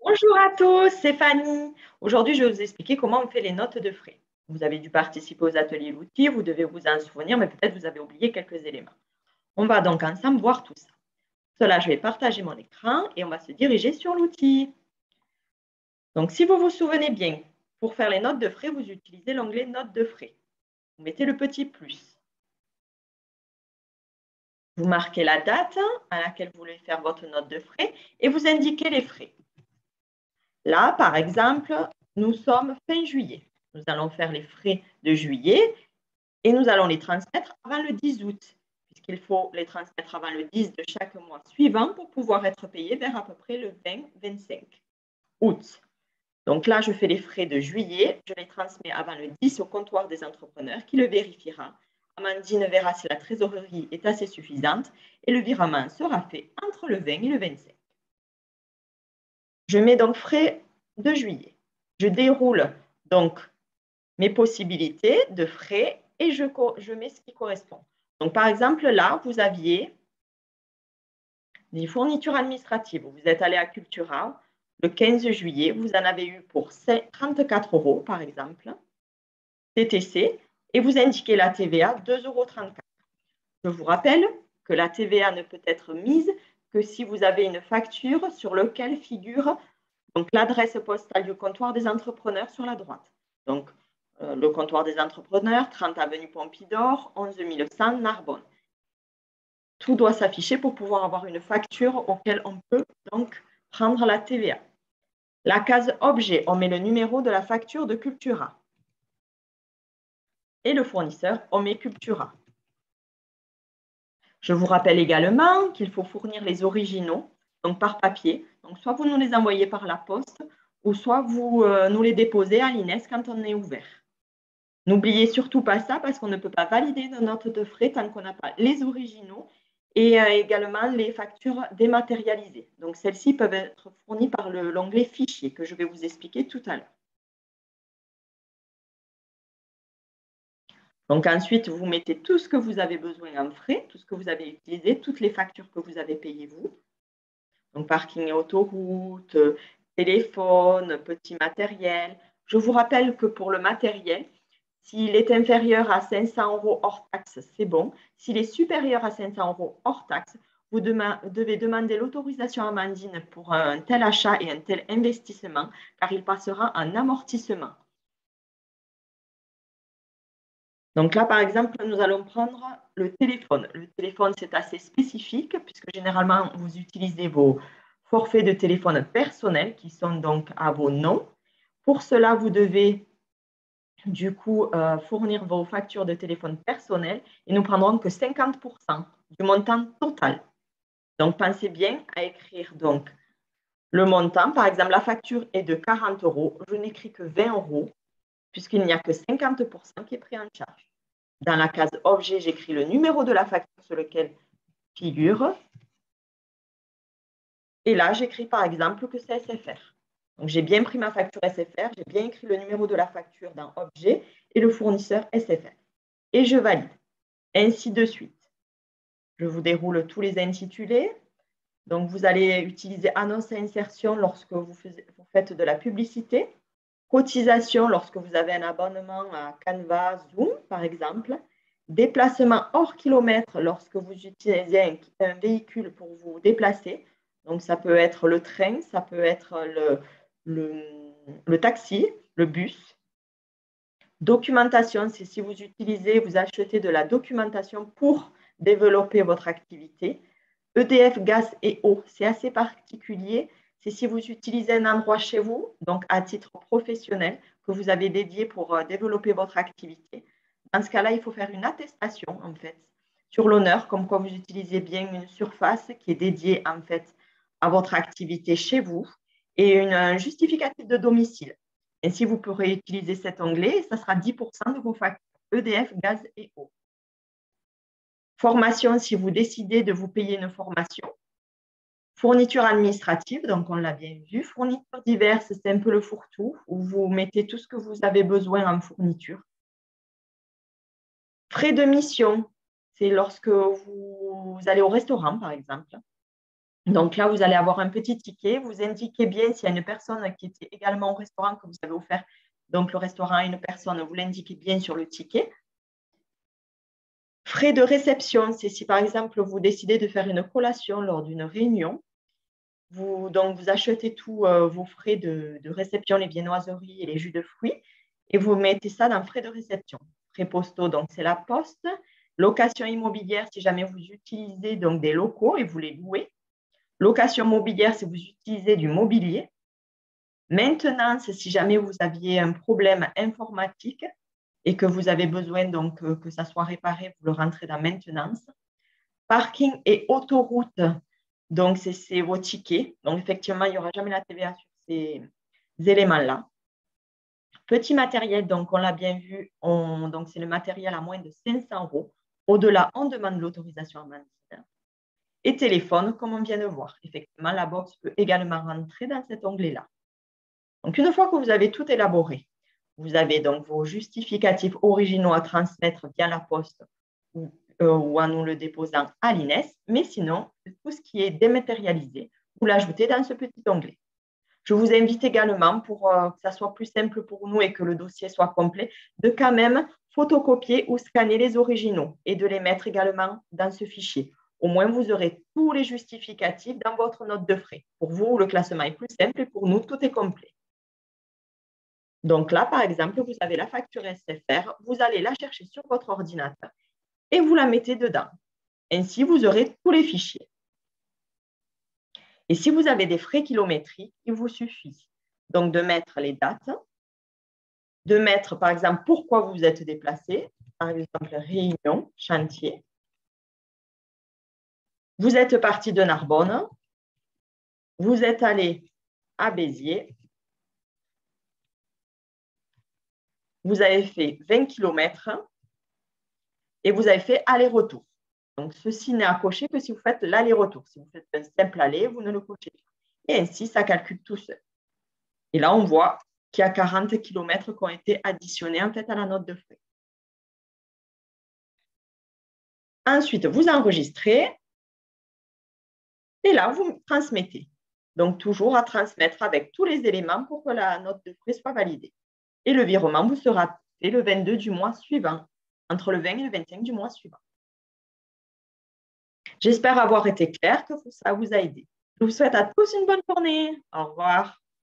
Bonjour à tous, c'est Fanny. Aujourd'hui, je vais vous expliquer comment on fait les notes de frais. Vous avez dû participer aux ateliers l'outil, vous devez vous en souvenir, mais peut-être vous avez oublié quelques éléments. On va donc ensemble voir tout ça. Pour cela, je vais partager mon écran et on va se diriger sur l'outil. Donc, si vous vous souvenez bien, pour faire les notes de frais, vous utilisez l'onglet Notes de frais. Vous mettez le petit plus. Vous marquez la date à laquelle vous voulez faire votre note de frais et vous indiquez les frais. Là, par exemple, nous sommes fin juillet. Nous allons faire les frais de juillet et nous allons les transmettre avant le 10 août, puisqu'il faut les transmettre avant le 10 de chaque mois suivant pour pouvoir être payé vers à peu près le 20-25 août. Donc là, je fais les frais de juillet, je les transmets avant le 10 au comptoir des entrepreneurs qui le vérifiera. Amandine verra si la trésorerie est assez suffisante et le virement sera fait entre le 20 et le 25. Je mets donc frais de juillet. Je déroule donc mes possibilités de frais et je mets ce qui correspond. Donc, par exemple, là, vous aviez des fournitures administratives. Vous êtes allé à Cultura le 15 juillet, vous en avez eu pour 34 euros, par exemple, TTC, et vous indiquez la TVA 2,34 euros. Je vous rappelle que la TVA ne peut être mise que si vous avez une facture sur laquelle figure donc l'adresse postale du comptoir des entrepreneurs sur la droite. Donc, le comptoir des entrepreneurs, 30 avenue Pompidor, 11 100 Narbonne. Tout doit s'afficher pour pouvoir avoir une facture auquel on peut donc prendre la TVA. La case objet, on met le numéro de la facture de Cultura. Et le fournisseur, on met Cultura. Je vous rappelle également qu'il faut fournir les originaux, donc par papier. Donc, soit vous nous les envoyez par la poste, ou soit vous nous les déposez à l'INES quand on est ouvert. N'oubliez surtout pas ça parce qu'on ne peut pas valider nos notes de frais tant qu'on n'a pas les originaux et également les factures dématérialisées. Donc, celles-ci peuvent être fournies par l'onglet Fichier que je vais vous expliquer tout à l'heure. Donc, ensuite, vous mettez tout ce que vous avez besoin en frais, tout ce que vous avez utilisé, toutes les factures que vous avez payées vous. Donc, parking et autoroute, téléphone, petit matériel. Je vous rappelle que pour le matériel, s'il est inférieur à 500 euros hors taxe, c'est bon. S'il est supérieur à 500 euros hors taxe, vous devez demander l'autorisation à Amandine pour un tel achat et un tel investissement, car il passera en amortissement. Donc là, par exemple, nous allons prendre le téléphone. Le téléphone, c'est assez spécifique, puisque généralement, vous utilisez vos forfaits de téléphone personnels, qui sont donc à vos noms. Pour cela, vous devez du coup fournir vos factures de téléphone personnelles et nous prendrons que 50% du montant total. Donc, pensez bien à écrire donc le montant. Par exemple, la facture est de 40 euros. Je n'écris que 20 euros puisqu'il n'y a que 50% qui est pris en charge. Dans la case objet, j'écris le numéro de la facture sur lequel figure. Et là, j'écris par exemple que c'est SFR. Donc, j'ai bien pris ma facture SFR, j'ai bien écrit le numéro de la facture dans objet et le fournisseur SFR. Et je valide. Ainsi de suite. Je vous déroule tous les intitulés. Donc, vous allez utiliser annonce et insertion lorsque vous faites de la publicité. Cotisation lorsque vous avez un abonnement à Canva, Zoom, par exemple. Déplacement hors kilomètre lorsque vous utilisez un véhicule pour vous déplacer. Donc, ça peut être le train, ça peut être le taxi, le bus. Documentation, c'est si vous utilisez, vous achetez de la documentation pour développer votre activité. EDF, gaz et eau, c'est assez particulier. C'est si vous utilisez un endroit chez vous, donc à titre professionnel, que vous avez dédié pour développer votre activité. Dans ce cas-là, il faut faire une attestation, en fait, sur l'honneur, comme quoi vous utilisez bien une surface qui est dédiée, en fait, à votre activité chez vous et un justificatif de domicile. Ainsi, vous pourrez utiliser cet onglet et ça sera 10% de vos factures EDF, gaz et eau. Formation, si vous décidez de vous payer une formation. Fourniture administrative, donc on l'a bien vu. Fournitures diverses, c'est un peu le fourre-tout, où vous mettez tout ce que vous avez besoin en fourniture. Frais de mission, c'est lorsque vous allez au restaurant, par exemple. Donc là, vous allez avoir un petit ticket. Vous indiquez bien s'il y a une personne qui était également au restaurant que vous avez offert. Donc, le restaurant à une personne, vous l'indiquez bien sur le ticket. Frais de réception, c'est si par exemple, vous décidez de faire une collation lors d'une réunion. Donc, vous achetez tous vos frais de réception, les viennoiseries et les jus de fruits, et vous mettez ça dans frais de réception. Frais postaux, donc c'est la poste. Location immobilière, si jamais vous utilisez donc des locaux et vous les louez. Location mobilière, si vous utilisez du mobilier. Maintenance, si jamais vous aviez un problème informatique et que vous avez besoin donc que ça soit réparé, vous le rentrez dans maintenance. Parking et autoroute, donc c'est vos tickets. Donc effectivement, il n'y aura jamais la TVA sur ces éléments-là. Petit matériel, donc on l'a bien vu, donc c'est le matériel à moins de 500 €. Au-delà, on demande l'autorisation amendine. Et téléphone, comme on vient de voir. Effectivement, la box peut également rentrer dans cet onglet-là. Donc, une fois que vous avez tout élaboré, vous avez donc vos justificatifs originaux à transmettre via la poste ou en nous le déposant à l'INES. Mais sinon, tout ce qui est dématérialisé, vous l'ajoutez dans ce petit onglet. Je vous invite également, pour que ça soit plus simple pour nous et que le dossier soit complet, de quand même photocopier ou scanner les originaux et de les mettre également dans ce fichier. Au moins, vous aurez tous les justificatifs dans votre note de frais. Pour vous, le classement est plus simple et pour nous, tout est complet. Donc là, par exemple, vous avez la facture SFR, vous allez la chercher sur votre ordinateur et vous la mettez dedans. Ainsi, vous aurez tous les fichiers. Et si vous avez des frais kilométriques, il vous suffit donc de mettre les dates, de mettre, par exemple, pourquoi vous vous êtes déplacé, par exemple, réunion, chantier. Vous êtes parti de Narbonne, vous êtes allé à Béziers, vous avez fait 20 km et vous avez fait aller-retour. Donc, ceci n'est à cocher que si vous faites l'aller-retour. Si vous faites un simple aller, vous ne le cochez pas. Et ainsi, ça calcule tout seul. Et là, on voit qu'il y a 40 km qui ont été additionnés en fait à la note de frais. Ensuite, vous enregistrez et là, vous transmettez. Donc, toujours à transmettre avec tous les éléments pour que la note de frais soit validée. Et le virement vous sera fait le 22 du mois suivant, entre le 20 et le 25 du mois suivant. J'espère avoir été claire, que ça vous a aidé. Je vous souhaite à tous une bonne journée. Au revoir.